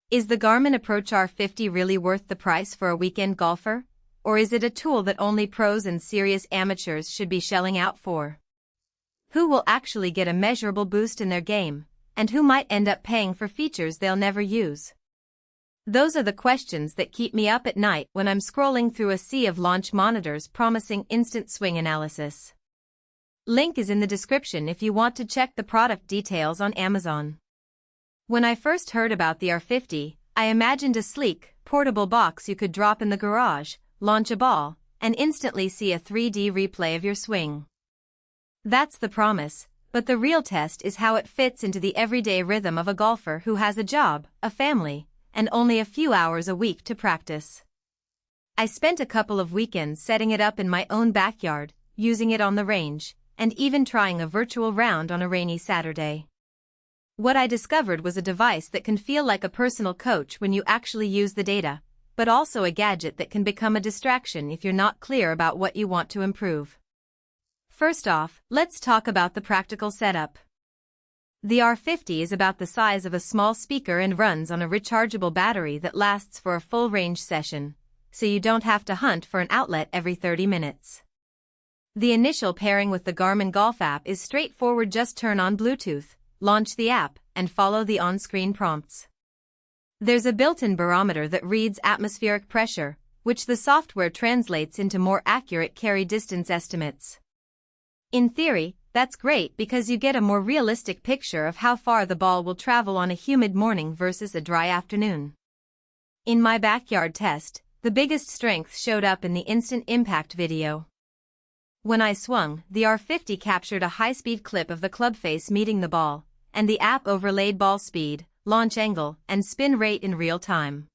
Is the Garmin Approach R50 really worth the price for a weekend golfer? Or is it a tool that only pros and serious amateurs should be shelling out for? Who will actually get a measurable boost in their game, and who might end up paying for features they'll never use? Those are the questions that keep me up at night when I'm scrolling through a sea of launch monitors promising instant swing analysis. Link is in the description if you want to check the product details on Amazon. When I first heard about the R50, I imagined a sleek, portable box you could drop in the garage, launch a ball, and instantly see a 3D replay of your swing. That's the promise, but the real test is how it fits into the everyday rhythm of a golfer who has a job, a family, and only a few hours a week to practice. I spent a couple of weekends setting it up in my own backyard, using it on the range, and even trying a virtual round on a rainy Saturday. What I discovered was a device that can feel like a personal coach when you actually use the data, but also a gadget that can become a distraction if you're not clear about what you want to improve. First off, let's talk about the practical setup. The R50 is about the size of a small speaker and runs on a rechargeable battery that lasts for a full range session, so you don't have to hunt for an outlet every 30 minutes. The initial pairing with the Garmin Golf app is straightforward. Just turn on Bluetooth, launch the app, and follow the on-screen prompts. There's a built-in barometer that reads atmospheric pressure, which the software translates into more accurate carry distance estimates. In theory, that's great because you get a more realistic picture of how far the ball will travel on a humid morning versus a dry afternoon. In my backyard test, the biggest strength showed up in the instant impact video. When I swung, the R50 captured a high-speed clip of the club face meeting the ball, and the app overlaid ball speed, launch angle, and spin rate in real time.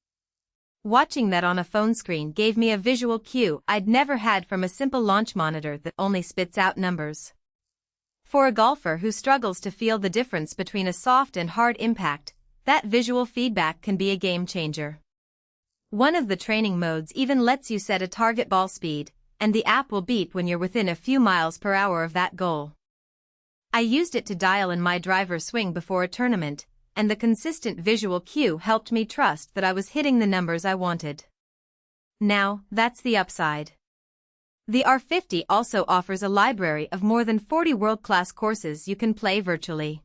Watching that on a phone screen gave me a visual cue I'd never had from a simple launch monitor that only spits out numbers. For a golfer who struggles to feel the difference between a soft and hard impact, that visual feedback can be a game changer. One of the training modes even lets you set a target ball speed, and the app will beep when you're within a few miles per hour of that goal. I used it to dial in my driver swing before a tournament, and the consistent visual cue helped me trust that I was hitting the numbers I wanted. Now, that's the upside. The R50 also offers a library of more than 40 world-class courses you can play virtually.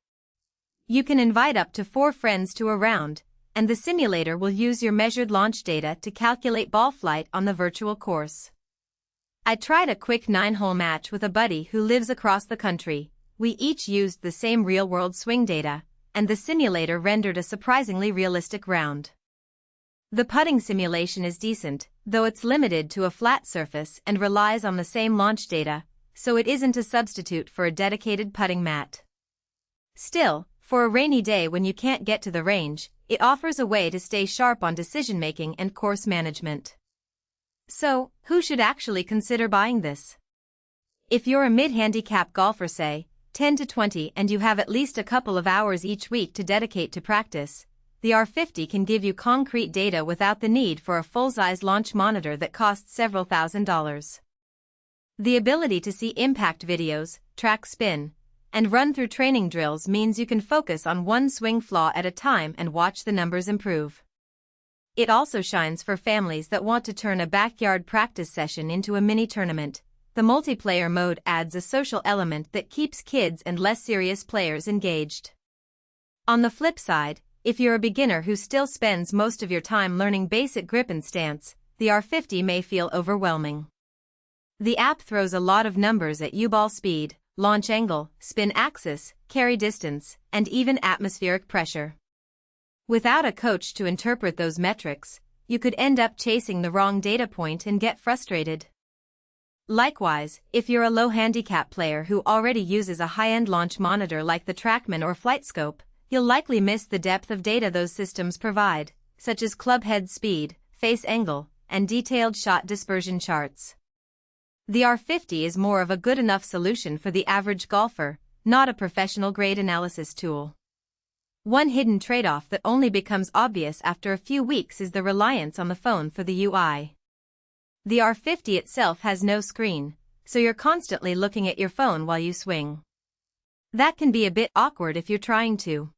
You can invite up to 4 friends to a round, and the simulator will use your measured launch data to calculate ball flight on the virtual course. I tried a quick 9-hole match with a buddy who lives across the country. We each used the same real-world swing data, and the simulator rendered a surprisingly realistic round. The putting simulation is decent, though it's limited to a flat surface and relies on the same launch data, so it isn't a substitute for a dedicated putting mat. Still, for a rainy day when you can't get to the range, it offers a way to stay sharp on decision-making and course management. So, who should actually consider buying this? If you're a mid-handicap golfer, say, 10 to 20, and you have at least a couple of hours each week to dedicate to practice, the R50 can give you concrete data without the need for a full-size launch monitor that costs several $1,000s. The ability to see impact videos, track spin, and run through training drills means you can focus on one swing flaw at a time and watch the numbers improve. It also shines for families that want to turn a backyard practice session into a mini tournament. The multiplayer mode adds a social element that keeps kids and less serious players engaged. On the flip side, if you're a beginner who still spends most of your time learning basic grip and stance, the R50 may feel overwhelming. The app throws a lot of numbers at you: ball speed, launch angle, spin axis, carry distance, and even atmospheric pressure. Without a coach to interpret those metrics, you could end up chasing the wrong data point and get frustrated. Likewise, if you're a low handicap player who already uses a high-end launch monitor like the TrackMan or FlightScope, you'll likely miss the depth of data those systems provide, such as club head speed, face angle, and detailed shot dispersion charts. The R50 is more of a good enough solution for the average golfer, not a professional-grade analysis tool. One hidden trade-off that only becomes obvious after a few weeks is the reliance on the phone for the UI. The R50 itself has no screen, so you're constantly looking at your phone while you swing. That can be a bit awkward if you're trying to